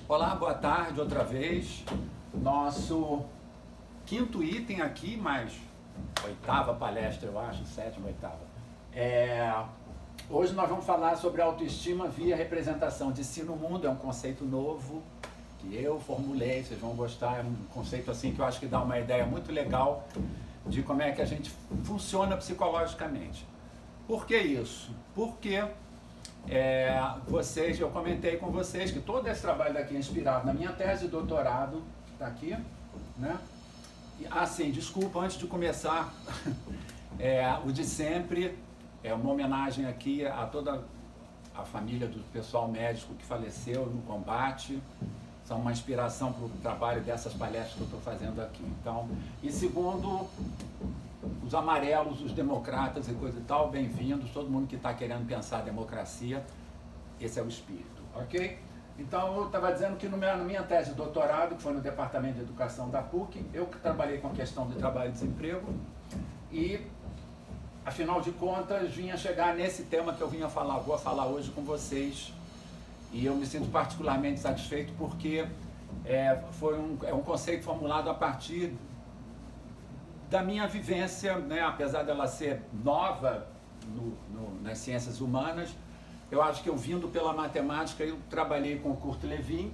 Olá, boa tarde outra vez. Nosso quinto item aqui, mas oitava palestra, eu acho, sétima, oitava. Hoje nós vamos falar sobre autoestima via representação de si no mundo. É um conceito novo que eu formulei, vocês vão gostar. É um conceito assim que eu acho que dá uma ideia muito legal de como é que a gente funciona psicologicamente. Por que isso? Porque eu comentei com vocês que todo esse trabalho daqui é inspirado na minha tese de doutorado, que está aqui, né? Sim, desculpa, antes de começar, o de sempre é uma homenagem aqui a toda a família do pessoal médico que faleceu no combate. São uma inspiração para o trabalho dessas palestras que eu estou fazendo aqui. Então, e segundo, os amarelos, os democratas e coisa e tal, bem-vindos, todo mundo que está querendo pensar a democracia, esse é o espírito, ok? Então, eu estava dizendo que na minha tese de doutorado, que foi no Departamento de Educação da PUC, eu que trabalhei com a questão de trabalho e desemprego, e, afinal de contas, vinha chegar nesse tema que eu vou falar hoje com vocês, e eu me sinto particularmente satisfeito porque é um conceito formulado a partir da minha vivência, né? Apesar dela ser nova nas ciências humanas, eu acho que eu vindo pela matemática, eu trabalhei com o Kurt Lewin,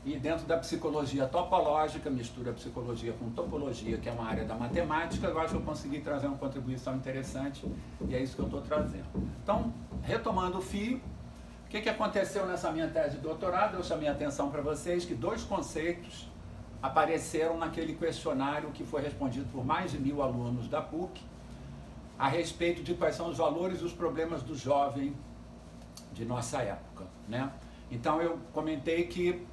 e dentro da psicologia topológica, mistura psicologia com topologia, que é uma área da matemática, eu acho que eu consegui trazer uma contribuição interessante, e é isso que eu estou trazendo. Então, retomando o fio, o que aconteceu nessa minha tese de doutorado? Eu chamei a atenção para vocês que dois conceitos apareceram naquele questionário que foi respondido por mais de 1000 alunos da PUC a respeito de quais são os valores e os problemas do jovem de nossa época, né? Então eu comentei que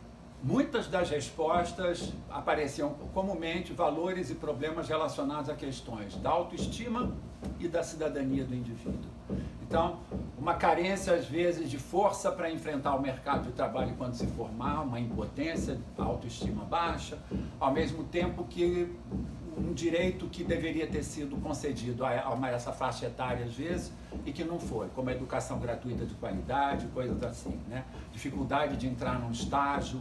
muitas das respostas apareciam comumente valores e problemas relacionados a questões da autoestima e da cidadania do indivíduo. Então, uma carência às vezes de força para enfrentar o mercado de trabalho quando se formar, uma impotência, a autoestima baixa, ao mesmo tempo que um direito que deveria ter sido concedido a essa faixa etária às vezes e que não foi, como a educação gratuita de qualidade, coisas assim, né? Dificuldade de entrar num estágio.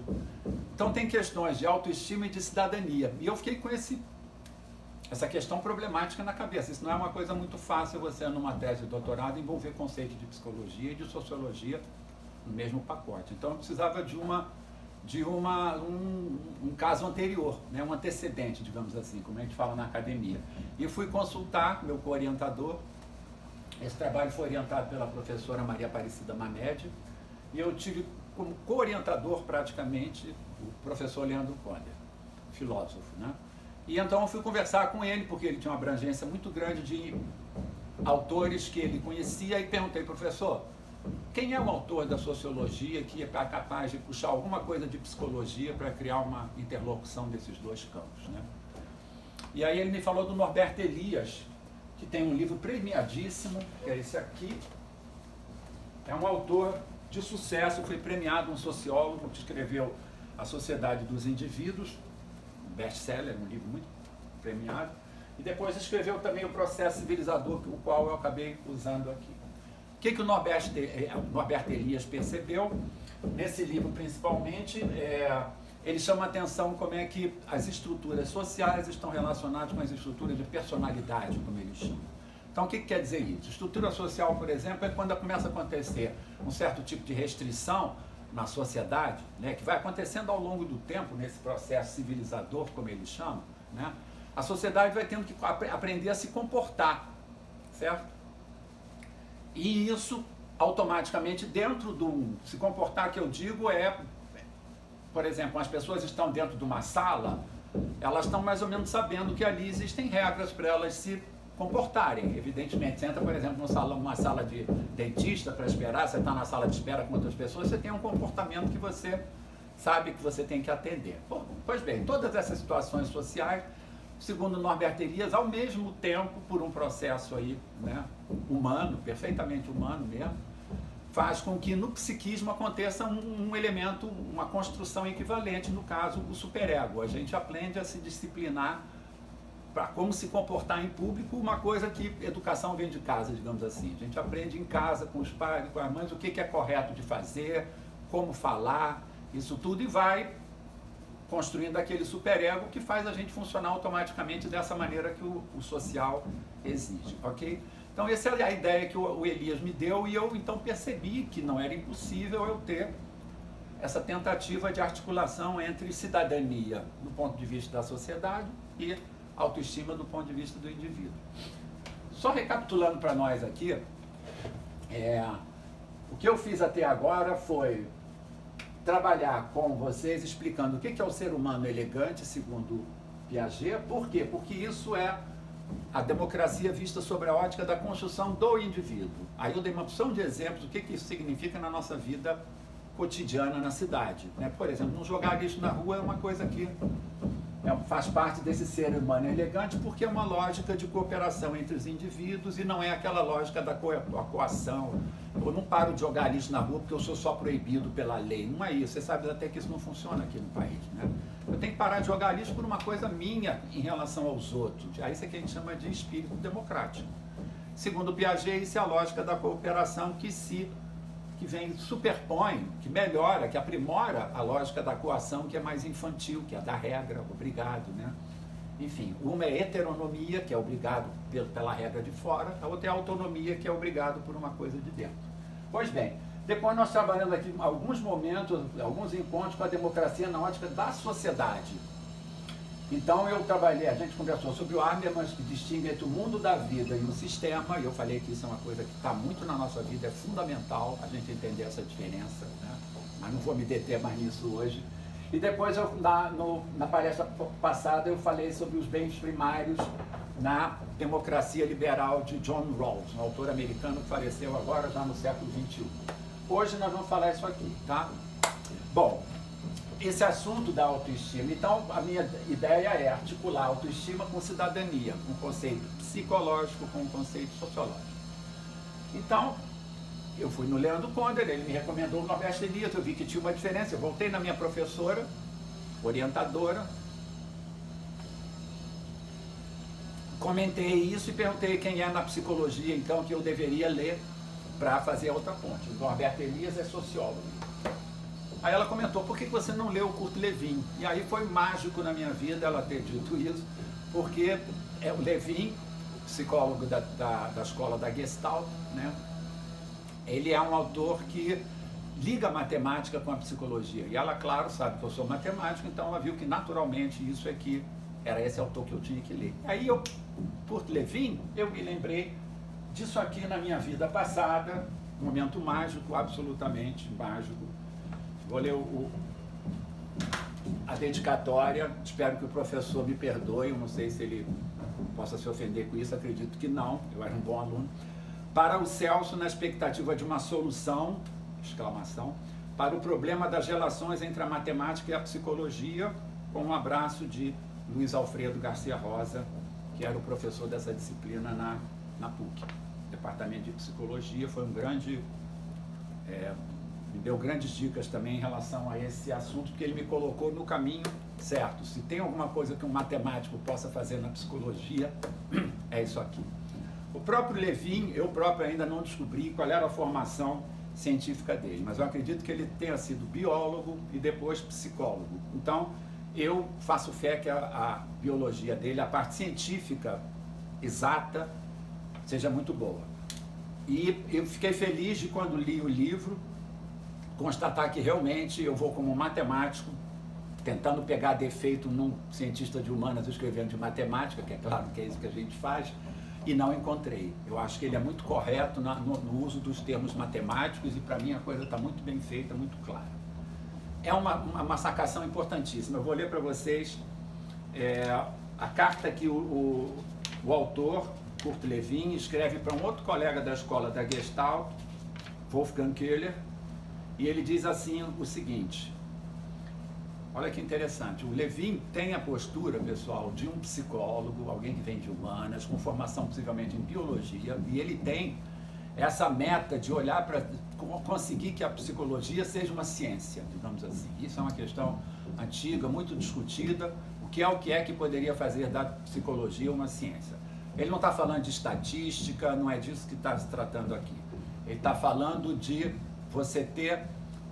Então tem questões de autoestima e de cidadania. E eu fiquei com essa questão problemática na cabeça. Isso não é uma coisa muito fácil você, numa tese de doutorado, envolver conceitos de psicologia e de sociologia no mesmo pacote. Então eu precisava de um caso anterior, né? Um antecedente, digamos assim, como a gente fala na academia. E fui consultar meu co-orientador. Esse trabalho foi orientado pela professora Maria Aparecida Mamed, e eu tive como co-orientador praticamente o professor Leandro Conder, filósofo, né? E então eu fui conversar com ele, porque ele tinha uma abrangência muito grande de autores que ele conhecia, e perguntei, professor, quem é o autor da sociologia que é capaz de puxar alguma coisa de psicologia para criar uma interlocução desses dois campos, né? E aí ele me falou do Norbert Elias, que tem um livro premiadíssimo, que é esse aqui. É um autor de sucesso, foi premiado, um sociólogo que escreveu A Sociedade dos Indivíduos, um best-seller, um livro muito premiado, e depois escreveu também O Processo Civilizador, o qual eu acabei usando aqui. O que o Norbert Elias percebeu nesse livro, principalmente, ele chama a atenção como é que as estruturas sociais estão relacionadas com as estruturas de personalidade, como ele chama. Então, o que quer dizer isso? Estrutura social, por exemplo, é quando começa a acontecer um certo tipo de restrição na sociedade, né, que vai acontecendo ao longo do tempo, nesse processo civilizador, como ele chama, né, a sociedade vai tendo que aprender a se comportar, certo? E isso, automaticamente, dentro do se comportar que eu digo por exemplo, as pessoas estão dentro de uma sala, elas estão mais ou menos sabendo que ali existem regras para elas se comportarem. Evidentemente, você entra, por exemplo, numa sala de dentista para esperar, você está na sala de espera com outras pessoas, você tem um comportamento que você sabe que você tem que atender. Pois bem, todas essas situações sociais, segundo Norbert Elias, ao mesmo tempo, por um processo aí, né, humano, perfeitamente humano mesmo, faz com que no psiquismo aconteça um elemento, uma construção equivalente, no caso, o superego. A gente aprende a se disciplinar para como se comportar em público, uma coisa que educação vem de casa, digamos assim. A gente aprende em casa, com os pais, com as mães, o que é correto de fazer, como falar, isso tudo e vai construindo aquele superego que faz a gente funcionar automaticamente dessa maneira que o social exige, ok? Então essa é a ideia que o Elias me deu e eu então percebi que não era impossível eu ter essa tentativa de articulação entre cidadania do ponto de vista da sociedade e autoestima do ponto de vista do indivíduo. Só recapitulando para nós aqui, o que eu fiz até agora foi trabalhar com vocês explicando o que é o ser humano elegante, segundo Piaget. Por quê? Porque isso é a democracia vista sobre a ótica da construção do indivíduo. Aí eu dei uma opção de exemplos do que isso significa na nossa vida cotidiana na cidade, né? Por exemplo, não jogar lixo na rua é uma coisa que faz parte desse ser humano elegante, porque é uma lógica de cooperação entre os indivíduos e não é aquela lógica da coação. Eu não paro de jogar lixo na rua porque eu sou só proibido pela lei. Não é isso. Você sabe até que isso não funciona aqui no país, né? Eu tenho que parar de jogar lixo por uma coisa minha em relação aos outros. Aí isso é que a gente chama de espírito democrático. Segundo Piaget, isso é a lógica da cooperação que vem, superpõe, que melhora, que aprimora a lógica da coação, que é mais infantil, que é a da regra, obrigado, né? Enfim, uma é heteronomia, que é obrigado pela regra de fora, a outra é autonomia, que é obrigado por uma coisa de dentro. Pois bem, depois nós trabalhamos aqui alguns momentos, alguns encontros com a democracia na ótica da sociedade. Então eu trabalhei, a gente conversou sobre o Habermas, que distingue entre o mundo da vida e o sistema, e eu falei que isso é uma coisa que está muito na nossa vida, é fundamental a gente entender essa diferença, né? Mas não vou me deter mais nisso hoje. E depois, na palestra passada, eu falei sobre os bens primários na democracia liberal de John Rawls, um autor americano que faleceu agora, já no século XXI. Hoje nós vamos falar isso aqui, tá? Bom, esse assunto da autoestima, então a minha ideia é articular autoestima com cidadania, um conceito psicológico com um conceito sociológico. Então, eu fui no Leandro Konder, ele me recomendou o Norberto Elias, eu vi que tinha uma diferença, eu voltei na minha professora, orientadora, comentei isso e perguntei quem é na psicologia, então, que eu deveria ler para fazer a outra ponte. O Norberto Elias é sociólogo. Aí ela comentou, por que você não leu o Kurt Lewin? E aí foi mágico na minha vida ela ter dito isso, porque o Lewin, psicólogo da escola da Gestalt, né? Ele é um autor que liga a matemática com a psicologia. E ela, claro, sabe que eu sou matemático, então ela viu que naturalmente isso é que era esse autor que eu tinha que ler. Aí Kurt Lewin, eu me lembrei disso aqui na minha vida passada, um momento mágico, absolutamente mágico. Vou ler a dedicatória, espero que o professor me perdoe, eu não sei se ele possa se ofender com isso, acredito que não, eu era um bom aluno. Para o Celso, na expectativa de uma solução, exclamação, para o problema das relações entre a matemática e a psicologia, com um abraço de Luiz Alfredo Garcia Rosa, que era o professor dessa disciplina na PUC, Departamento de Psicologia, foi um grande... me deu grandes dicas também em relação a esse assunto, porque ele me colocou no caminho certo. Se tem alguma coisa que um matemático possa fazer na psicologia, é isso aqui. O próprio Lewin, eu próprio ainda não descobri qual era a formação científica dele, mas eu acredito que ele tenha sido biólogo e depois psicólogo. Então, eu faço fé que a biologia dele, a parte científica exata, seja muito boa. E eu fiquei feliz de, quando li o livro, constatar que realmente eu vou como matemático, tentando pegar defeito num cientista de humanas escrevendo de matemática, que é claro que é isso que a gente faz, e não encontrei. Eu acho que ele é muito correto no uso dos termos matemáticos e para mim a coisa está muito bem feita, muito clara. É uma sacação importantíssima. Eu vou ler para vocês a carta que o autor, Kurt Lewin, escreve para um outro colega da escola da Gestalt, Wolfgang Köhler, e ele diz assim o seguinte, olha que interessante, o Lewin tem a postura, pessoal, de um psicólogo, alguém que vem de humanas, com formação possivelmente em biologia, e ele tem essa meta de olhar para conseguir que a psicologia seja uma ciência, digamos assim. Isso é uma questão antiga, muito discutida, o que é que poderia fazer da psicologia uma ciência. Ele não está falando de estatística, não é disso que está se tratando aqui. Ele está falando de você ter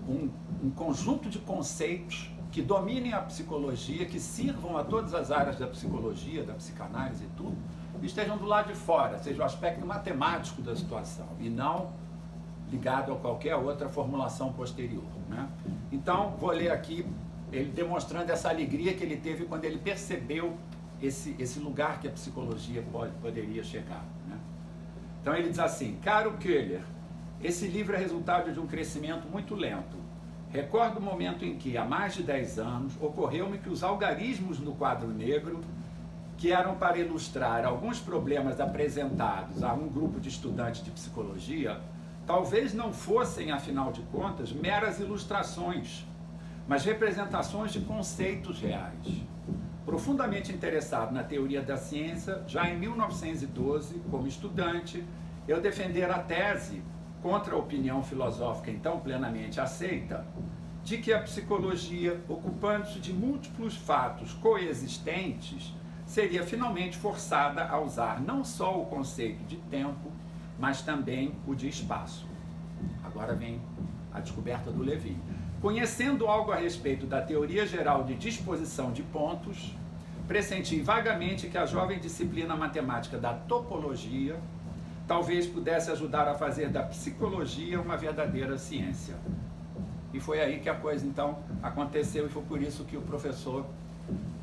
um conjunto de conceitos que dominem a psicologia, que sirvam a todas as áreas da psicologia, da psicanálise e tudo, e estejam do lado de fora, seja o aspecto matemático da situação, e não ligado a qualquer outra formulação posterior, né? Então, vou ler aqui ele demonstrando essa alegria que ele teve quando ele percebeu esse lugar que a psicologia poderia chegar, né? Então ele diz assim: caro Köhler, esse livro é resultado de um crescimento muito lento. Recordo o momento em que, há mais de 10 anos, ocorreu-me que os algarismos no quadro negro, que eram para ilustrar alguns problemas apresentados a um grupo de estudantes de psicologia, talvez não fossem, afinal de contas, meras ilustrações, mas representações de conceitos reais. Profundamente interessado na teoria da ciência, já em 1912, como estudante, eu defendera a tese, contra a opinião filosófica então plenamente aceita, de que a psicologia, ocupando-se de múltiplos fatos coexistentes, seria finalmente forçada a usar não só o conceito de tempo, mas também o de espaço. Agora vem a descoberta do Levin. Conhecendo algo a respeito da teoria geral de disposição de pontos, pressenti vagamente que a jovem disciplina matemática da topologia talvez pudesse ajudar a fazer da psicologia uma verdadeira ciência. E foi aí que a coisa então aconteceu, e foi por isso que o professor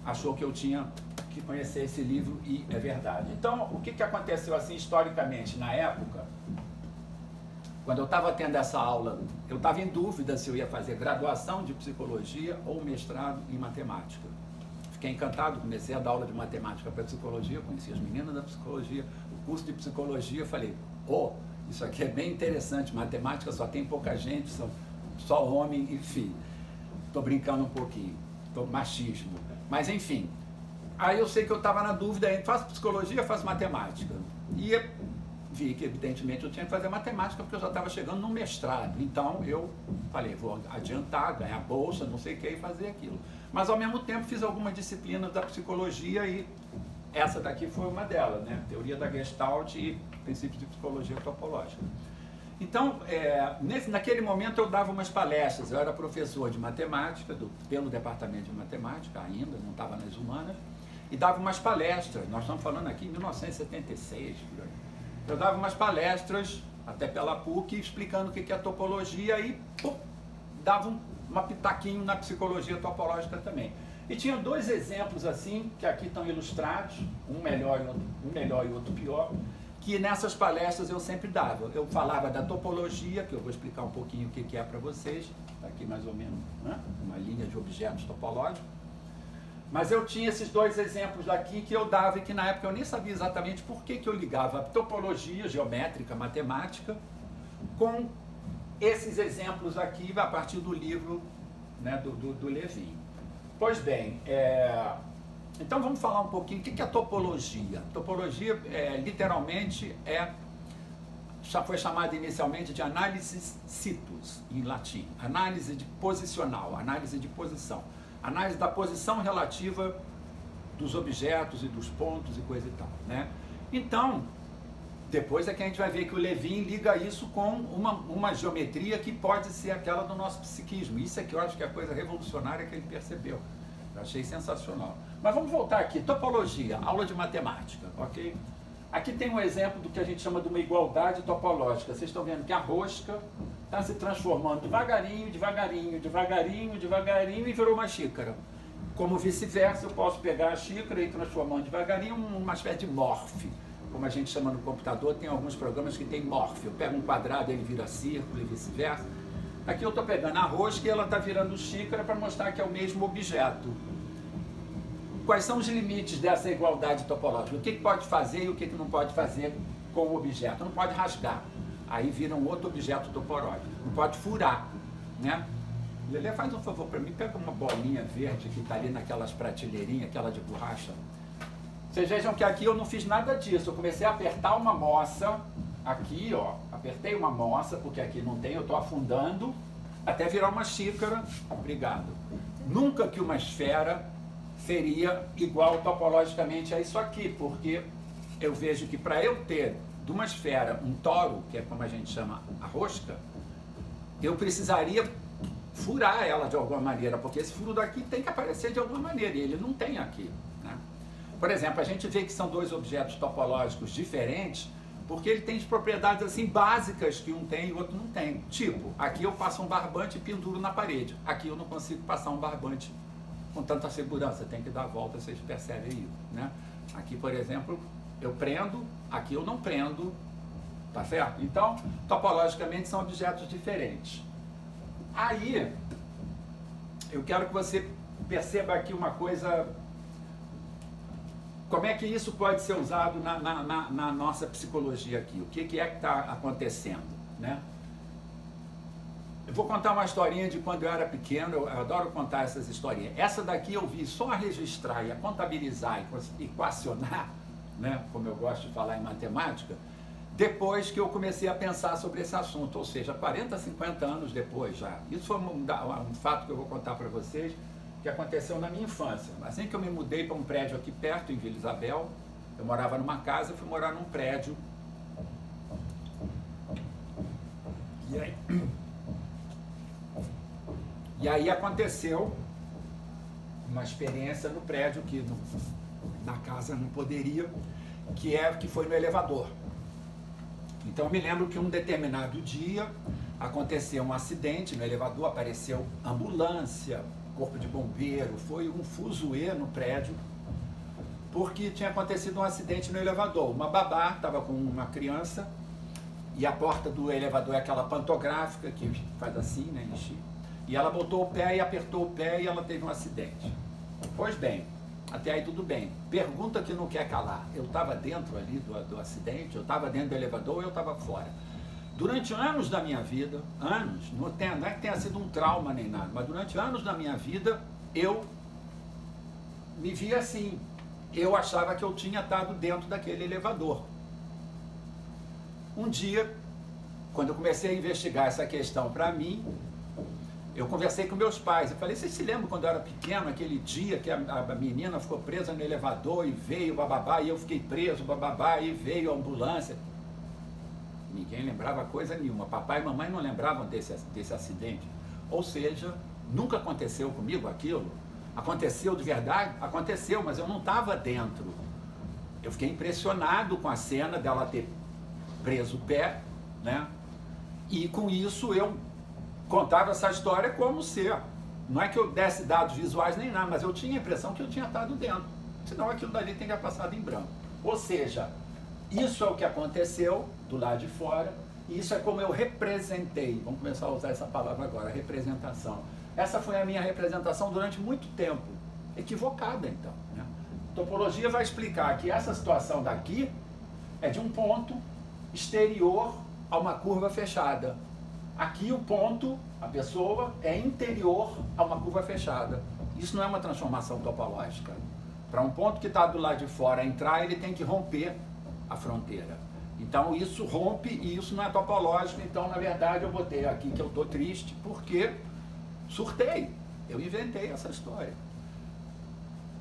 achou que eu tinha que conhecer esse livro, e é verdade. Então, o que aconteceu assim historicamente na época? Quando eu estava tendo essa aula, eu estava em dúvida se eu ia fazer graduação de psicologia ou mestrado em matemática. Fiquei encantado, comecei a dar aula de matemática para psicologia, conheci as meninas da psicologia, o curso de psicologia, falei, isso aqui é bem interessante, matemática só tem pouca gente, só homem e filho. Estou brincando um pouquinho, machismo. Mas enfim, aí eu sei que eu estava na dúvida, faço psicologia, faço matemática. E vi que, evidentemente, eu tinha que fazer matemática porque eu já estava chegando no mestrado. Então, eu falei, vou adiantar, ganhar bolsa, não sei o que, e fazer aquilo. Mas, ao mesmo tempo, fiz algumas disciplinas da psicologia, e essa daqui foi uma delas, né? Teoria da Gestalt e princípios de psicologia topológica. Então, naquele momento, eu dava umas palestras. Eu era professor de matemática, pelo departamento de matemática ainda, não estava nas humanas, e dava umas palestras. Nós estamos falando aqui em 1976, por aí. Eu dava umas palestras, até pela PUC, explicando o que é topologia, e dava uma pitaquinho na psicologia topológica também. E tinha dois exemplos assim, que aqui estão ilustrados, um melhor e outro pior, que nessas palestras eu sempre dava. Eu falava da topologia, que eu vou explicar um pouquinho o que é para vocês, está aqui mais ou menos, né? Uma linha de objetos topológicos. Mas eu tinha esses dois exemplos aqui que eu dava, e que na época eu nem sabia exatamente por que eu ligava a topologia geométrica, matemática, com esses exemplos aqui a partir do livro, né, do Levin. Pois bem, então vamos falar um pouquinho o que é topologia. Topologia, literalmente, já foi chamada inicialmente de análise situs, em latim. Análise posicional, análise de posição. Análise da posição relativa dos objetos e dos pontos e coisa e tal, né? Então, depois é que a gente vai ver que o Levin liga isso com uma geometria que pode ser aquela do nosso psiquismo. Isso é que eu acho que é a coisa revolucionária que ele percebeu. Eu achei sensacional. Mas vamos voltar aqui. Topologia, aula de matemática, ok? Aqui tem um exemplo do que a gente chama de uma igualdade topológica. Vocês estão vendo que a rosca está se transformando devagarinho, devagarinho, devagarinho, devagarinho, e virou uma xícara. Como vice-versa, eu posso pegar a xícara e ir transformando devagarinho uma espécie de morph. Como a gente chama no computador, tem alguns programas que tem morph. Eu pego um quadrado, ele vira círculo e vice-versa. Aqui eu estou pegando a rosca e ela está virando xícara para mostrar que é o mesmo objeto. Quais são os limites dessa igualdade topológica? O que pode fazer e o que não pode fazer com o objeto? Não pode rasgar, aí vira um outro objeto topológico. Não pode furar, né? Lelê, faz um favor para mim, pega uma bolinha verde que está ali naquelas prateleirinhas, aquela de borracha. Vocês vejam que aqui eu não fiz nada disso. Eu comecei a apertar uma moça, aqui, ó, apertei uma moça, porque aqui não tem, eu estou afundando, até virar uma xícara. Obrigado. Nunca que uma esfera seria igual topologicamente a isso aqui, porque eu vejo que para eu ter de uma esfera um toro, que é como a gente chama a rosca, eu precisaria furar ela de alguma maneira, porque esse furo daqui tem que aparecer de alguma maneira, e ele não tem aqui, né? Por exemplo, a gente vê que são dois objetos topológicos diferentes, porque ele tem propriedades assim básicas que um tem e o outro não tem. Tipo, aqui eu passo um barbante e penduro na parede. Aqui eu não consigo passar um barbante com tanta segurança, tem que dar a volta, vocês percebem isso, né? Aqui, por exemplo, eu prendo, aqui eu não prendo, tá certo? Então, topologicamente são objetos diferentes. Aí, eu quero que você perceba aqui uma coisa, como é que isso pode ser usado na nossa psicologia aqui, o que é que está acontecendo, né? Eu vou contar uma historinha de quando eu era pequeno, eu adoro contar essas historinhas. Essa daqui eu vi só a registrar e a contabilizar e equacionar, né, como eu gosto de falar em matemática, depois que eu comecei a pensar sobre esse assunto, ou seja, 40, 50 anos depois já. Isso foi um fato que eu vou contar para vocês, que aconteceu na minha infância. Assim que eu me mudei para um prédio aqui perto, em Vila Isabel, eu morava numa casa, fui morar num prédio. E aí aconteceu uma experiência no prédio que na casa não poderia, que foi no elevador. Então eu me lembro que um determinado dia aconteceu um acidente no elevador, apareceu ambulância, corpo de bombeiro, foi um fuzuê no prédio, porque tinha acontecido um acidente no elevador. Uma babá estava com uma criança e a porta do elevador é aquela pantográfica que faz assim, né, enche. E ela botou o pé e apertou o pé e ela teve um acidente. Pois bem, até aí tudo bem. Pergunta que não quer calar. Eu estava dentro ali do acidente, eu estava dentro do elevador ou eu estava fora? Durante anos da minha vida, anos, não é que tenha sido um trauma nem nada, mas durante anos da minha vida, eu me via assim. Eu achava que eu tinha estado dentro daquele elevador. Um dia, quando eu comecei a investigar essa questão para mim, eu conversei com meus pais, eu falei, vocês se lembram quando eu era pequeno, aquele dia que a menina ficou presa no elevador e veio o bababá, e eu fiquei preso, bababá, e veio a ambulância. Ninguém lembrava coisa nenhuma, papai e mamãe não lembravam desse acidente. Ou seja, nunca aconteceu comigo aquilo. Aconteceu de verdade? Aconteceu, mas eu não estava dentro. Eu fiquei impressionado com a cena dela ter preso o pé, né? E com isso eu contava essa história como se, não é que eu desse dados visuais nem nada, mas eu tinha a impressão que eu tinha estado dentro, senão aquilo dali tem que ter passado em branco. Ou seja, isso é o que aconteceu do lado de fora, e isso é como eu representei, vamos começar a usar essa palavra agora, representação. Essa foi a minha representação durante muito tempo, equivocada então, né? Topologia vai explicar que essa situação daqui é de um ponto exterior a uma curva fechada. Aqui o ponto, a pessoa, é interior a uma curva fechada. Isso não é uma transformação topológica. Para um ponto que está do lado de fora entrar, ele tem que romper a fronteira. Então isso rompe e isso não é topológico. Então, na verdade, eu botei aqui que eu estou triste porque surtei. Eu inventei essa história.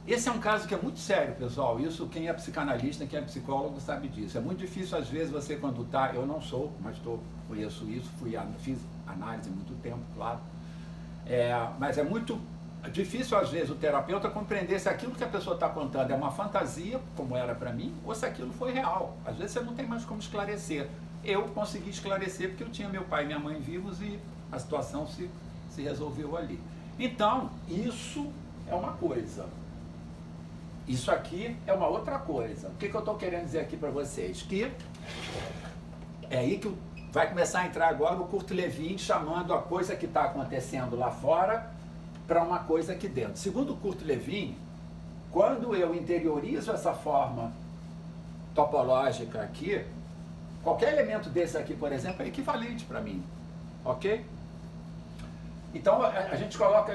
Esse é um caso que é muito sério, pessoal. Isso quem é psicanalista, quem é psicólogo sabe disso. É muito difícil, às vezes, você quando está... Eu não sou, mas conheço isso, fiz análise há muito tempo, claro. Mas é muito difícil, às vezes, o terapeuta compreender se aquilo que a pessoa está contando é uma fantasia, como era para mim, ou se aquilo foi real. Às vezes você não tem mais como esclarecer. Eu consegui esclarecer porque eu tinha meu pai e minha mãe vivos e a situação se resolveu ali. Então, isso é uma coisa. Isso aqui é uma outra coisa. O que eu estou querendo dizer aqui para vocês? Que é aí que vai começar a entrar agora o Kurt Lewin chamando a coisa que está acontecendo lá fora para uma coisa aqui dentro. Segundo o Kurt Lewin, quando eu interiorizo essa forma topológica aqui, qualquer elemento desse aqui, por exemplo, é equivalente para mim. Ok? Então,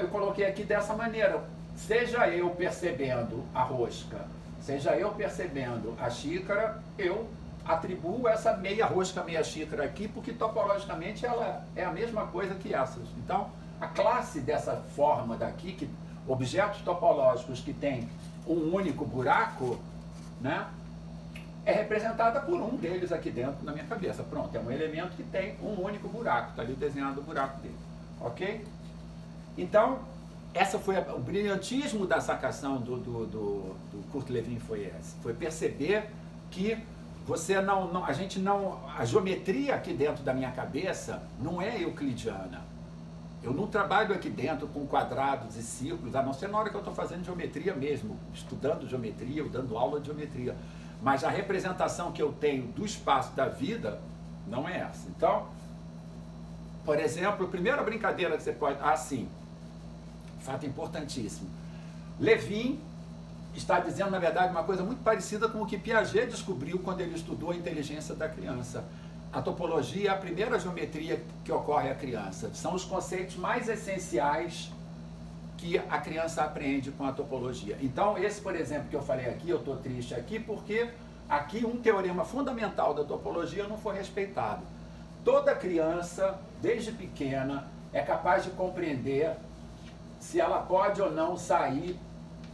eu coloquei aqui dessa maneira. Seja eu percebendo a rosca, seja eu percebendo a xícara, eu atribuo essa meia rosca, meia xícara aqui, porque topologicamente ela é a mesma coisa que essas. Então, a classe dessa forma daqui, objetos topológicos que tem um único buraco, né, é representada por um deles aqui dentro na minha cabeça. Pronto, é um elemento que tem um único buraco, está ali desenhado o buraco dele. Ok? Então, essa foi o brilhantismo da sacação do Kurt Lewin foi esse. Foi perceber que a geometria aqui dentro da minha cabeça não é euclidiana. Eu não trabalho aqui dentro com quadrados e círculos, a não ser na hora que eu estou fazendo geometria mesmo, estudando geometria ou dando aula de geometria. Mas a representação que eu tenho do espaço da vida não é essa. Então, por exemplo, a primeira brincadeira que você pode... sim, fato importantíssimo. Lewin está dizendo, na verdade, uma coisa muito parecida com o que Piaget descobriu quando ele estudou a inteligência da criança. A topologia é a primeira geometria que ocorre à criança. São os conceitos mais essenciais que a criança aprende com a topologia. Então, esse, por exemplo, que eu falei aqui, eu estou triste aqui, porque aqui um teorema fundamental da topologia não foi respeitado. Toda criança, desde pequena, é capaz de compreender se ela pode ou não sair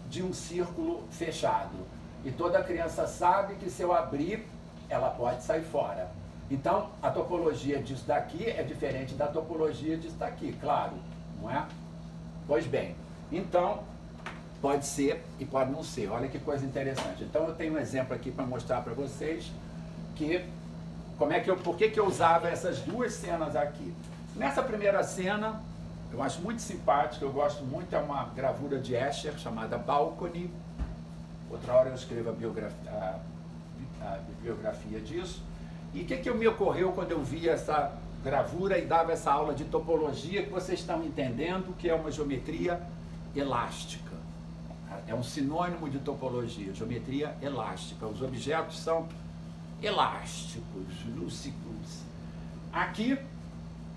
de um círculo fechado. E toda criança sabe que se eu abrir, ela pode sair fora. Então, a topologia disso daqui é diferente da topologia disso daqui, claro, não é? Pois bem, então, pode ser e pode não ser. Olha que coisa interessante. Então, eu tenho um exemplo aqui para mostrar para vocês por que eu usava essas duas cenas aqui. Nessa primeira cena, eu acho muito simpática, eu gosto muito, é uma gravura de Escher chamada Balcony. Outra hora eu escrevo a bibliografia disso. E o que me ocorreu quando eu vi essa gravura e dava essa aula de topologia, que vocês estão entendendo que é uma geometria elástica. É um sinônimo de topologia, geometria elástica. Os objetos são elásticos, lúcidos. Aqui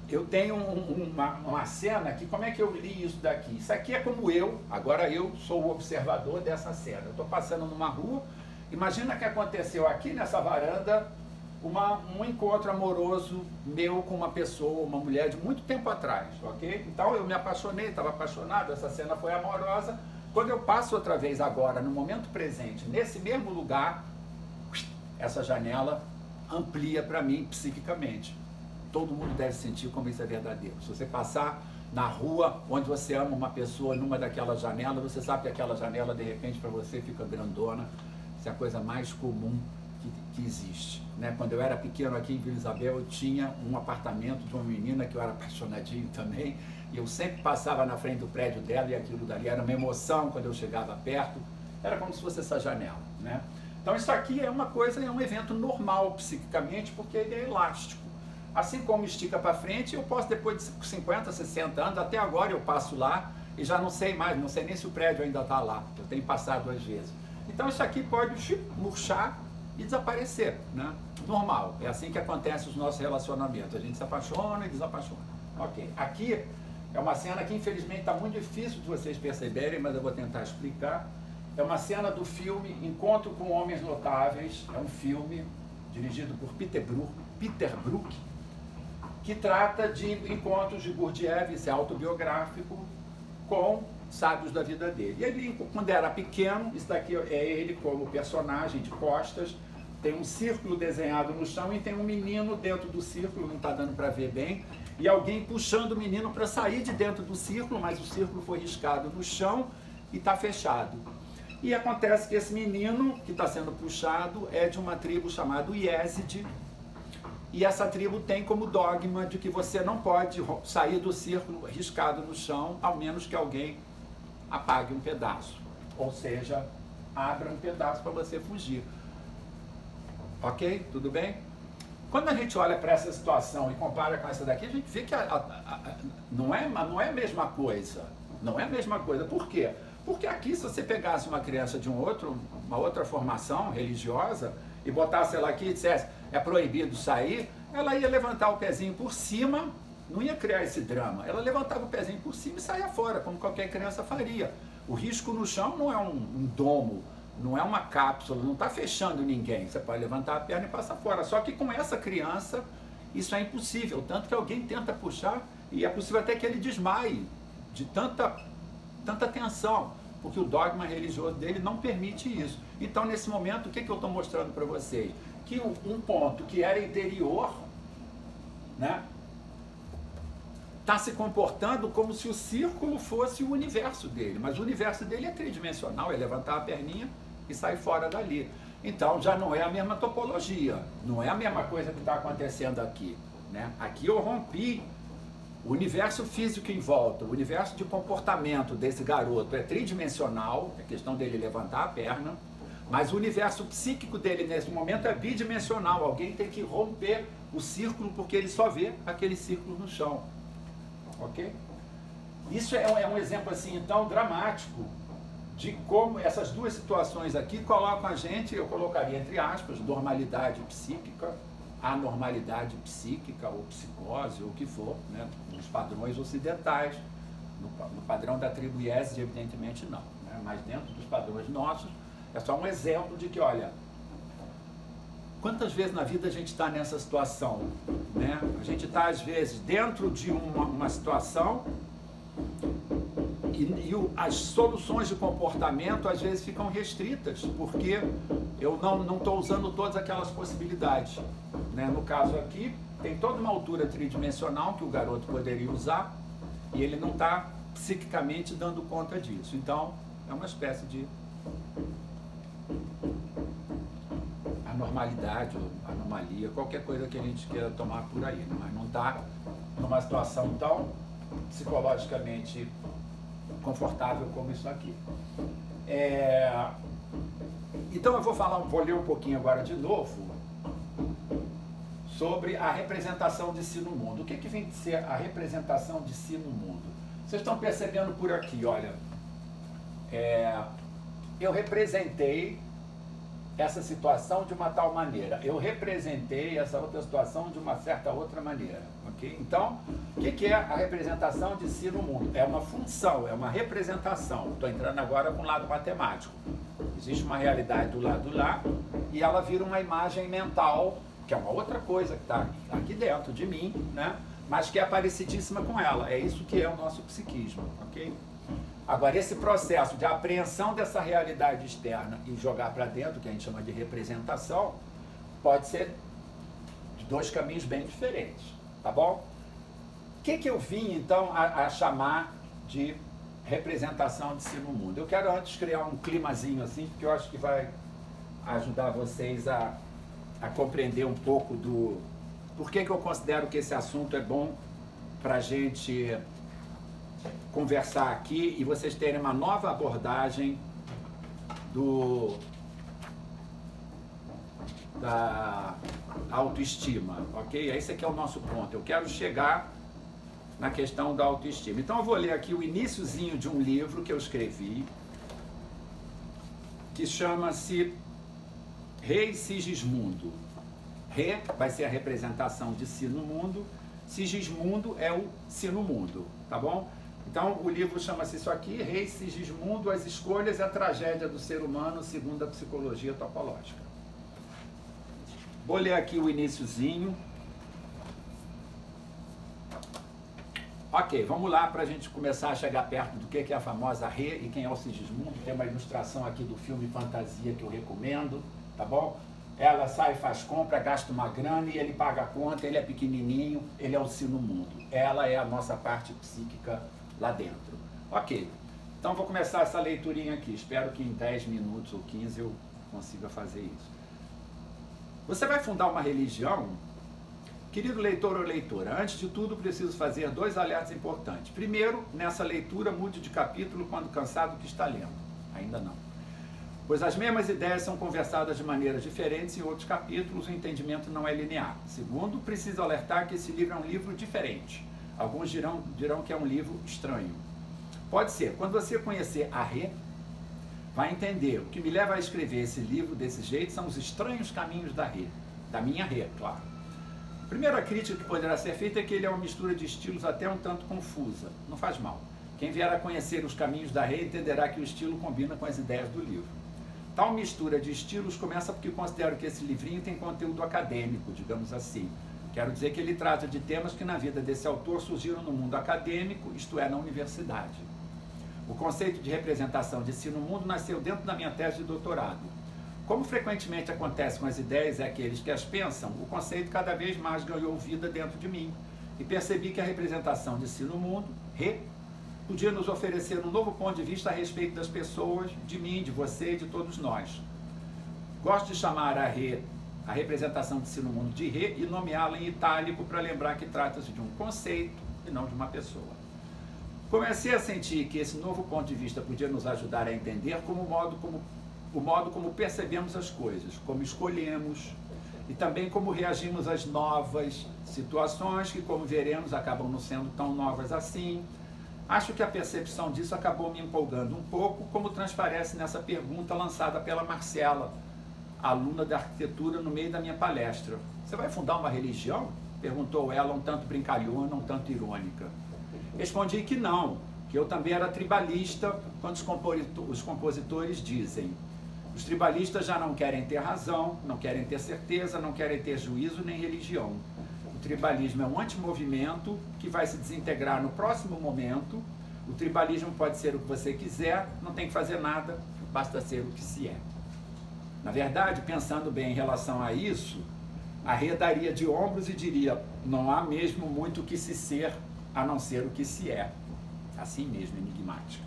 eu tenho uma cena que, como é que eu li isso daqui? Isso aqui é como agora eu sou o observador dessa cena. Eu estou passando numa rua, imagina que aconteceu aqui nessa varanda um encontro amoroso meu com uma pessoa, uma mulher de muito tempo atrás, ok? Então eu me apaixonei, estava apaixonado, essa cena foi amorosa. Quando eu passo outra vez agora, no momento presente, nesse mesmo lugar, essa janela amplia para mim psiquicamente. Todo mundo deve sentir como isso é verdadeiro. Se você passar na rua onde você ama uma pessoa numa daquelas janelas, você sabe que aquela janela de repente para você fica grandona. Isso é a coisa mais comum que existe, né? Quando eu era pequeno aqui em Vila Isabel, eu tinha um apartamento de uma menina que eu era apaixonadinho também, e eu sempre passava na frente do prédio dela e aquilo dali era uma emoção quando eu chegava perto, era como se fosse essa janela, né? Então isso aqui é um evento normal psiquicamente, porque ele é elástico. Assim como estica para frente, eu posso depois de 50, 60 anos, até agora eu passo lá e já não sei mais, não sei nem se o prédio ainda está lá, eu tenho passado 2 vezes. Então isso aqui pode murchar e desaparecer, né? Normal, é assim que acontece os nossos relacionamentos, a gente se apaixona e desapaixona. Ok, aqui é uma cena que infelizmente está muito difícil de vocês perceberem, mas eu vou tentar explicar. É uma cena do filme Encontro com Homens Notáveis, é um filme dirigido por Peter Brook, que trata de encontros de Gurdjieff, isso é autobiográfico, com sábios da vida dele. E ele, quando era pequeno, isso daqui é ele como personagem de costas, tem um círculo desenhado no chão e tem um menino dentro do círculo, não está dando para ver bem, e alguém puxando o menino para sair de dentro do círculo, mas o círculo foi riscado no chão e está fechado. E acontece que esse menino que está sendo puxado é de uma tribo chamada Yazidi, e essa tribo tem como dogma de que você não pode sair do círculo riscado no chão, ao menos que alguém apague um pedaço, ou seja, abra um pedaço para você fugir. Ok? Tudo bem? Quando a gente olha para essa situação e compara com essa daqui, a gente vê que não é a mesma coisa. Não é a mesma coisa. Por quê? Porque aqui, se você pegasse uma criança de uma outra formação religiosa e botasse ela aqui e dissesse é proibido sair, ela ia levantar o pezinho por cima, não ia criar esse drama. Ela levantava o pezinho por cima e saía fora, como qualquer criança faria. O risco no chão não é um domo, não é uma cápsula, não está fechando ninguém. Você pode levantar a perna e passar fora. Só que com essa criança, isso é impossível. Tanto que alguém tenta puxar e é possível até que ele desmaie de tanta tensão, porque o dogma religioso dele não permite isso. Então, nesse momento, o que eu estou mostrando para vocês? Que um ponto que era interior, né? está se comportando como se o círculo fosse o universo dele, mas o universo dele é tridimensional, é levantar a perninha e sair fora dali. Então já não é a mesma topologia, não é a mesma coisa que está acontecendo aqui, né? Aqui eu rompi o universo físico em volta, o universo de comportamento desse garoto é tridimensional, é questão dele levantar a perna, mas o universo psíquico dele nesse momento é bidimensional, alguém tem que romper o círculo porque ele só vê aquele círculo no chão, ok? Isso é um exemplo assim, então, dramático de como essas duas situações aqui colocam a gente, eu colocaria entre aspas, normalidade psíquica, anormalidade psíquica ou psicose ou o que for, né, nos padrões ocidentais, no padrão da tribo Yazidi, evidentemente não, né, mas dentro dos padrões nossos, é só um exemplo de que, olha, quantas vezes na vida a gente está nessa situação, né? A gente está às vezes dentro de uma situação e as soluções de comportamento às vezes ficam restritas, porque eu não estou usando todas aquelas possibilidades, né? No caso aqui, tem toda uma altura tridimensional que o garoto poderia usar e ele não está psiquicamente dando conta disso. Então, é uma espécie de anormalidade ou anomalia, qualquer coisa que a gente queira tomar por aí, mas não está numa situação tão psicologicamente confortável como isso aqui. Então eu vou ler um pouquinho agora de novo sobre a representação de si no mundo. O que vem de ser a representação de si no mundo? Vocês estão percebendo por aqui, olha, eu representei essa situação de uma tal maneira, eu representei essa outra situação de uma certa outra maneira, ok? Então, o que é a representação de si no mundo? É uma função, é uma representação. Estou entrando agora com o lado matemático. Existe uma realidade do lado lá e ela vira uma imagem mental, que é uma outra coisa que está aqui dentro de mim, né? Mas que é parecidíssima com ela. É isso que é o nosso psiquismo, ok? Agora, esse processo de apreensão dessa realidade externa e jogar para dentro, que a gente chama de representação, pode ser de dois caminhos bem diferentes, tá bom? O que eu vim, então, a chamar de representação de si no mundo? Eu quero antes criar um climazinho assim, porque eu acho que vai ajudar vocês a compreender um pouco do... Por que eu considero que esse assunto é bom para a gente conversar aqui e vocês terem uma nova abordagem da autoestima, ok? Esse aqui é o nosso ponto. Eu quero chegar na questão da autoestima. Então eu vou ler aqui o iniciozinho de um livro que eu escrevi, que chama-se Rei Sigismundo. Re vai ser a representação de si no mundo, Sigismundo é o si no mundo, tá bom? Então, o livro chama-se isso aqui, Rei Sigismundo, as escolhas e a tragédia do ser humano segundo a psicologia topológica. Vou ler aqui o iniciozinho. Ok, vamos lá para a gente começar a chegar perto do que é a famosa Rê e quem é o Sigismundo. Tem uma ilustração aqui do filme Fantasia que eu recomendo, tá bom? Ela sai, faz compra, gasta uma grana e ele paga a conta, ele é pequenininho, ele é o si no mundo. Ela é a nossa parte psíquica lá dentro. Ok, então vou começar essa leiturinha aqui. Espero que em 10 minutos ou 15 eu consiga fazer isso. Você vai fundar uma religião? Querido leitor ou leitora, antes de tudo preciso fazer 2 alertas importantes. Primeiro, nessa leitura mude de capítulo quando cansado que está lendo. Ainda não. Pois as mesmas ideias são conversadas de maneiras diferentes em outros capítulos, o entendimento não é linear. Segundo, preciso alertar que esse livro é um livro diferente. Alguns dirão que é um livro estranho. Pode ser. Quando você conhecer a Rê, vai entender. O que me leva a escrever esse livro desse jeito são os estranhos caminhos da Rê. Da minha Rê, claro. A primeira crítica que poderá ser feita é que ele é uma mistura de estilos até um tanto confusa. Não faz mal. Quem vier a conhecer os caminhos da Rê entenderá que o estilo combina com as ideias do livro. Tal mistura de estilos começa porque considero que esse livrinho tem conteúdo acadêmico, digamos assim. Quero dizer que ele trata de temas que na vida desse autor surgiram no mundo acadêmico, isto é, na universidade. O conceito de representação de si no mundo nasceu dentro da minha tese de doutorado. Como frequentemente acontece com as ideias e aqueles que as pensam, o conceito cada vez mais ganhou vida dentro de mim. e percebi que a representação de si no mundo, Rê, podia nos oferecer um novo ponto de vista a respeito das pessoas, de mim, de você e de todos nós. Gosto de chamar a Rê, a representação de si no mundo, de Rê e nomeá-la em itálico para lembrar que trata-se de um conceito e não de uma pessoa. Comecei a sentir que esse novo ponto de vista podia nos ajudar a entender o modo como percebemos as coisas, como escolhemos e também como reagimos às novas situações que, como veremos, acabam não sendo tão novas assim. Acho que a percepção disso acabou me empolgando um pouco, como transparece nessa pergunta lançada pela Marcela, aluna de arquitetura, no meio da minha palestra. Você vai fundar uma religião? Perguntou ela, um tanto brincalhona, um tanto irônica. Respondi que não, que eu também era tribalista, quando os compositores dizem. Os tribalistas já não querem ter razão, não querem ter certeza, não querem ter juízo nem religião. O tribalismo é um antimovimento que vai se desintegrar no próximo momento. O tribalismo pode ser o que você quiser, não tem que fazer nada, basta ser o que se é. Na verdade, pensando bem em relação a isso, a Rê daria de ombros e diria, não há mesmo muito o que se ser, a não ser o que se é. Assim mesmo, enigmática.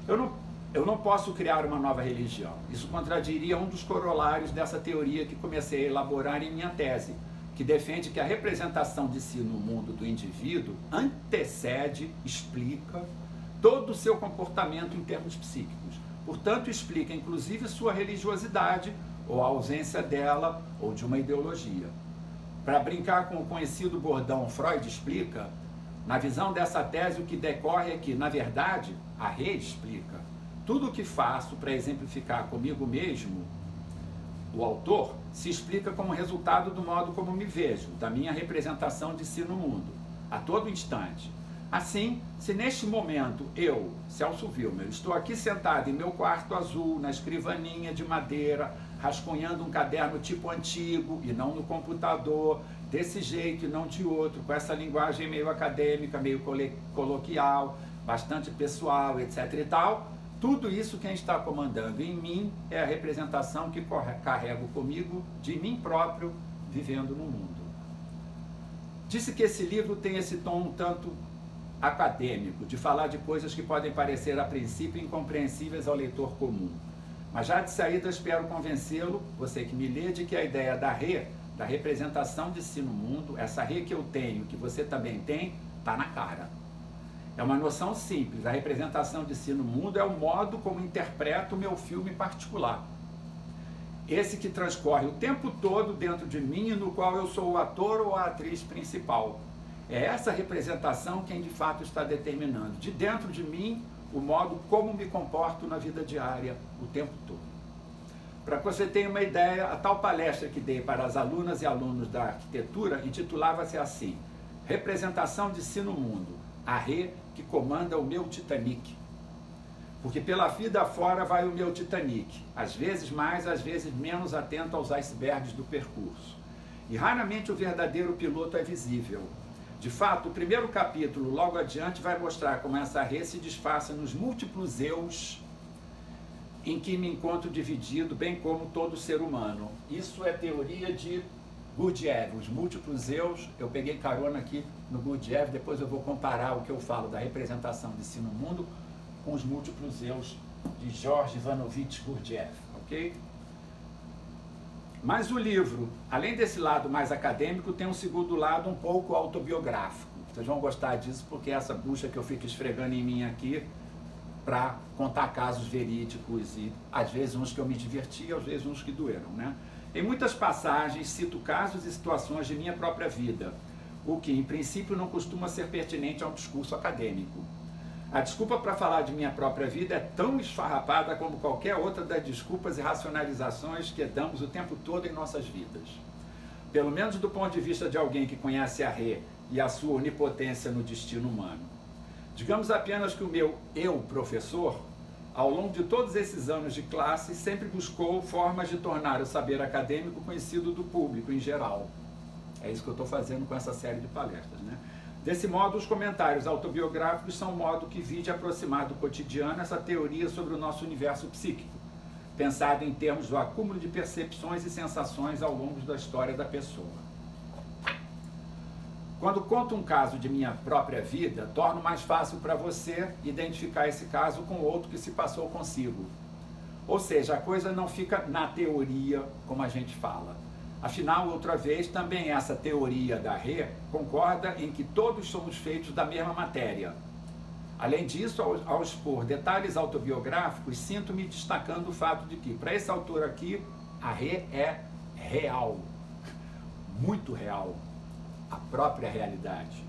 Eu não posso criar uma nova religião. Isso contradiria um dos corolários dessa teoria que comecei a elaborar em minha tese, que defende que a representação de si no mundo do indivíduo antecede, explica todo o seu comportamento em termos psíquicos. Portanto, explica inclusive sua religiosidade, ou a ausência dela, ou de uma ideologia. Para brincar com o conhecido bordão Freud explica, na visão dessa tese o que decorre é que, na verdade, a Rê explica. Tudo o que faço para exemplificar comigo mesmo, o autor, se explica como resultado do modo como me vejo, da minha representação de si no mundo, a todo instante. Assim, se neste momento eu, Celso Wilmer, estou aqui sentado em meu quarto azul, na escrivaninha de madeira, rascunhando um caderno tipo antigo e não no computador, desse jeito e não de outro, com essa linguagem meio acadêmica, meio coloquial, bastante pessoal, etc. e tal, tudo isso quem está comandando em mim é a representação que carrego comigo de mim próprio, vivendo no mundo. Disse que esse livro tem esse tom um tanto acadêmico, de falar de coisas que podem parecer a princípio incompreensíveis ao leitor comum. Mas já de saída espero convencê-lo, você que me lê, de que a ideia da Rê, da representação de si no mundo, essa Rê que eu tenho, que você também tem, está na cara. É uma noção simples, a representação de si no mundo é o modo como interpreto o meu filme particular. Esse que transcorre o tempo todo dentro de mim e no qual eu sou o ator ou a atriz principal. É essa representação quem de fato está determinando, de dentro de mim, o modo como me comporto na vida diária o tempo todo. Para que você tenha uma ideia, a tal palestra que dei para as alunas e alunos da arquitetura intitulava-se assim, Representação de si no mundo, a Rê que comanda o meu Titanic. Porque pela vida afora vai o meu Titanic, às vezes mais, às vezes menos atento aos icebergs do percurso. E raramente o verdadeiro piloto é visível. De fato, o primeiro capítulo, logo adiante, vai mostrar como essa Rê se disfarça nos múltiplos eus em que me encontro dividido, bem como todo ser humano. Isso é teoria de Gurdjieff, os múltiplos eus. Eu peguei carona aqui no Gurdjieff, depois eu vou comparar o que eu falo da representação de si no mundo com os múltiplos eus de George Ivanovich Gurdjieff, ok? Mas o livro, além desse lado mais acadêmico, tem um segundo lado um pouco autobiográfico. Vocês vão gostar disso porque é essa bucha que eu fico esfregando em mim aqui para contar casos verídicos e às vezes uns que eu me diverti, às vezes uns que doeram, né? Em muitas passagens cito casos e situações de minha própria vida, o que em princípio não costuma ser pertinente a um discurso acadêmico. A desculpa para falar de minha própria vida é tão esfarrapada como qualquer outra das desculpas e racionalizações que damos o tempo todo em nossas vidas. Pelo menos do ponto de vista de alguém que conhece a Rê e a sua onipotência no destino humano. Digamos apenas que o meu eu, professor, ao longo de todos esses anos de classe, sempre buscou formas de tornar o saber acadêmico conhecido do público em geral. É isso que eu estou fazendo com essa série de palestras, né? Desse modo, os comentários autobiográficos são um modo que vi de aproximar do cotidiano essa teoria sobre o nosso universo psíquico, pensado em termos do acúmulo de percepções e sensações ao longo da história da pessoa. Quando conto um caso de minha própria vida, torno mais fácil para você identificar esse caso com outro que se passou consigo. Ou seja, a coisa não fica na teoria, como a gente fala. Afinal, outra vez, também essa teoria da Rê concorda em que todos somos feitos da mesma matéria. Além disso, ao expor detalhes autobiográficos, sinto-me destacando o fato de que, para esse autor aqui, a Rê é real, muito real, a própria realidade.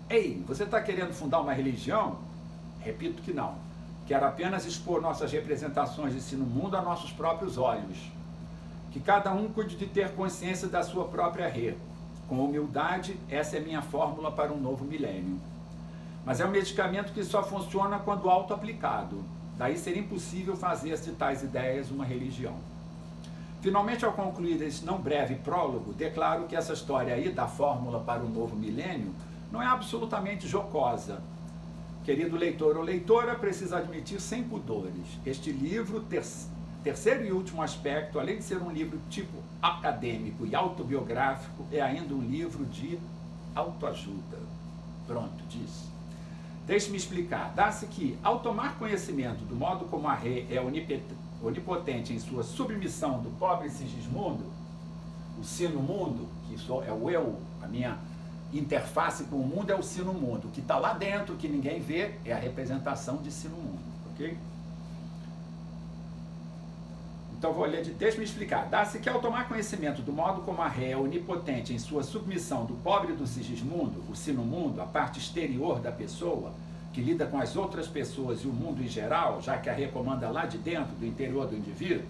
Ei, você está querendo fundar uma religião? Repito que não. Quero apenas expor nossas representações de si no mundo a nossos próprios olhos. Que cada um cuide de ter consciência da sua própria Rê. Com humildade, essa é minha fórmula para um novo milênio. Mas é um medicamento que só funciona quando auto-aplicado. Daí seria impossível fazer de tais ideias uma religião. Finalmente, ao concluir esse não breve prólogo, declaro que essa história aí da fórmula para o novo milênio não é absolutamente jocosa. Querido leitor ou leitora, precisa admitir sem pudores. Este livro, terceiro e último aspecto, além de ser um livro tipo acadêmico e autobiográfico, é ainda um livro de autoajuda. Pronto, disse. Deixe-me explicar. Dá-se que, ao tomar conhecimento do modo como a Rê é onipotente em sua submissão do pobre Sigismundo, o sino-mundo, que é o eu, a minha interface com o mundo é o sino-mundo. O que está lá dentro, que ninguém vê, é a representação de sino-mundo, ok? Então vou ler, deixa-me explicar. Dá-se que ao tomar conhecimento do modo como a Rê é onipotente em sua submissão do pobre do Sigismundo, o sino-mundo, a parte exterior da pessoa, que lida com as outras pessoas e o mundo em geral, já que a Rê comanda lá de dentro, do interior do indivíduo,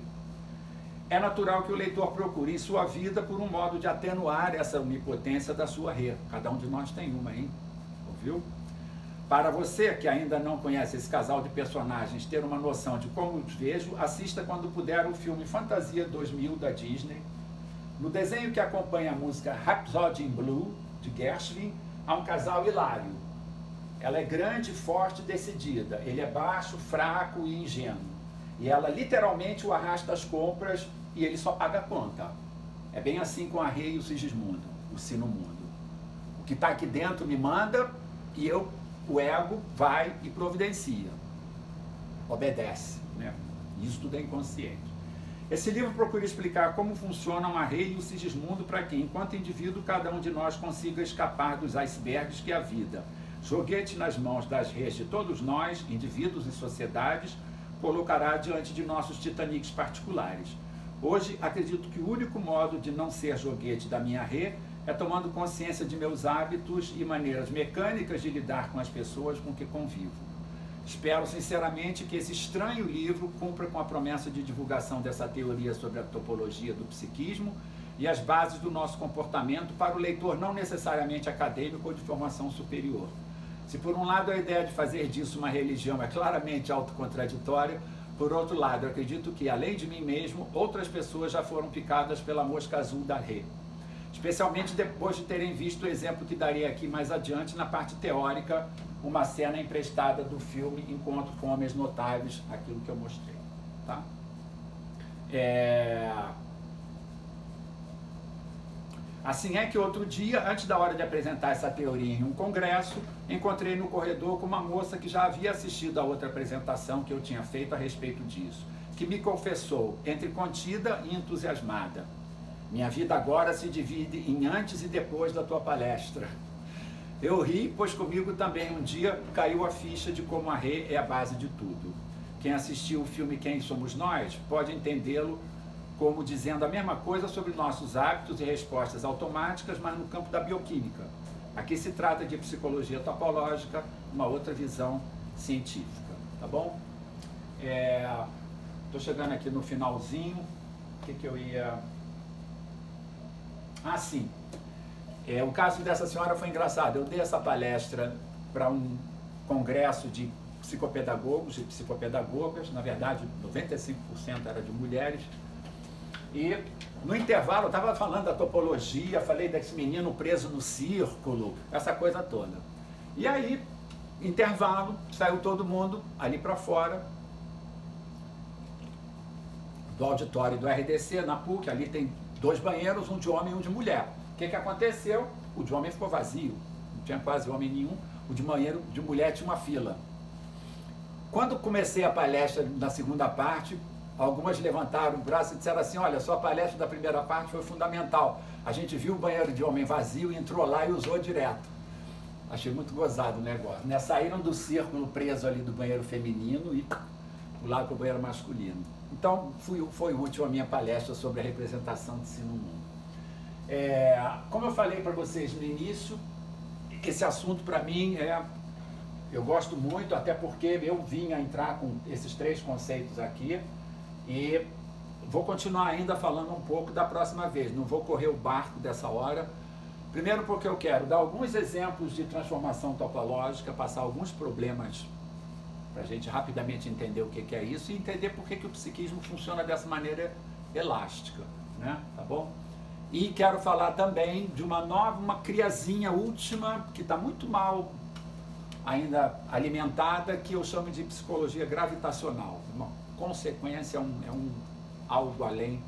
é natural que o leitor procure em sua vida por um modo de atenuar essa onipotência da sua Rê. Cada um de nós tem uma, hein? Ouviu? Para você que ainda não conhece esse casal de personagens ter uma noção de como os vejo, assista quando puder o filme Fantasia 2000 da Disney. No desenho que acompanha a música Rhapsody in Blue, de Gershwin, há um casal hilário. Ela é grande, forte e decidida. Ele é baixo, fraco e ingênuo. E ela literalmente o arrasta às compras e ele só paga a conta. É bem assim com a Rê e o Sigismundo, o sino-mundo. O que está aqui dentro me manda e o ego vai e providencia. Obedece, né? Isso tudo é inconsciente. Esse livro procura explicar como funcionam a Rê e o Sigismundo para que, enquanto indivíduo, cada um de nós consiga escapar dos icebergs que é a vida. Joguete nas mãos das Rês de todos nós, indivíduos e sociedades, colocará diante de nossos titanics particulares. Hoje, acredito que o único modo de não ser joguete da minha Rê é tomando consciência de meus hábitos e maneiras mecânicas de lidar com as pessoas com que convivo. Espero sinceramente que esse estranho livro cumpra com a promessa de divulgação dessa teoria sobre a topologia do psiquismo e as bases do nosso comportamento para o leitor não necessariamente acadêmico ou de formação superior. Se por um lado a ideia de fazer disso uma religião é claramente autocontraditória, por outro lado, eu acredito que, além de mim mesmo, outras pessoas já foram picadas pela mosca azul da Rê. Especialmente depois de terem visto o exemplo que darei aqui mais adiante na parte teórica, uma cena emprestada do filme Encontro com Homens Notáveis, aquilo que eu mostrei. Tá? Assim é que outro dia, antes da hora de apresentar essa teoria em um congresso, encontrei no corredor com uma moça que já havia assistido a outra apresentação que eu tinha feito a respeito disso, que me confessou, entre contida e entusiasmada: minha vida agora se divide em antes e depois da tua palestra. Eu ri, pois comigo também um dia caiu a ficha de como a Rê é a base de tudo. Quem assistiu o filme Quem Somos Nós pode entendê-lo como dizendo a mesma coisa sobre nossos hábitos e respostas automáticas, mas no campo da bioquímica. Aqui se trata de psicologia topológica, uma outra visão científica, tá bom? Estou chegando aqui no finalzinho. O que eu ia... Ah, sim. O caso dessa senhora foi engraçado. Eu dei essa palestra para um congresso de psicopedagogos e psicopedagogas. Na verdade, 95% era de mulheres. E no intervalo eu estava falando da topologia, falei desse menino preso no círculo, essa coisa toda. E aí, intervalo, saiu todo mundo ali para fora do auditório do RDC, na PUC. Ali tem 2 banheiros, um de homem e um de mulher. O que aconteceu? O de homem ficou vazio, não tinha quase homem nenhum. O de banheiro de mulher tinha uma fila. Quando comecei a palestra na segunda parte, algumas levantaram o braço e disseram assim, olha, sua palestra da primeira parte foi fundamental. A gente viu o banheiro de homem vazio, entrou lá e usou direto. Achei muito gozado o negócio, né? Saíram do círculo preso ali do banheiro feminino e pularam para o banheiro masculino. Então, foi útil a minha palestra sobre a representação de si no mundo. Como eu falei para vocês no início, esse assunto para mim eu gosto muito, até porque eu vim a entrar com esses 3 conceitos aqui e vou continuar ainda falando um pouco da próxima vez, não vou correr o barco dessa hora. Primeiro porque eu quero dar alguns exemplos de transformação topológica, passar alguns problemas para a gente rapidamente entender o que é isso e entender por que o psiquismo funciona dessa maneira elástica, né? Tá bom? E quero falar também de uma criazinha última, que está muito mal ainda alimentada, que eu chamo de psicologia gravitacional. Uma consequência, algo além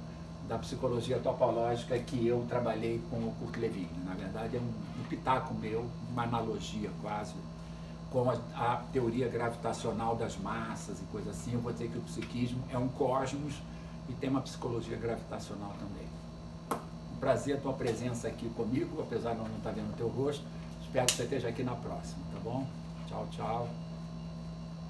da psicologia topológica que eu trabalhei com o Kurt Lewin. Na verdade, é um pitaco meu, uma analogia quase, com a teoria gravitacional das massas e coisa assim. Eu vou dizer que o psiquismo é um cosmos e tem uma psicologia gravitacional também. Um prazer a tua presença aqui comigo, apesar de eu não estar vendo o teu rosto. Espero que você esteja aqui na próxima, tá bom? Tchau, tchau.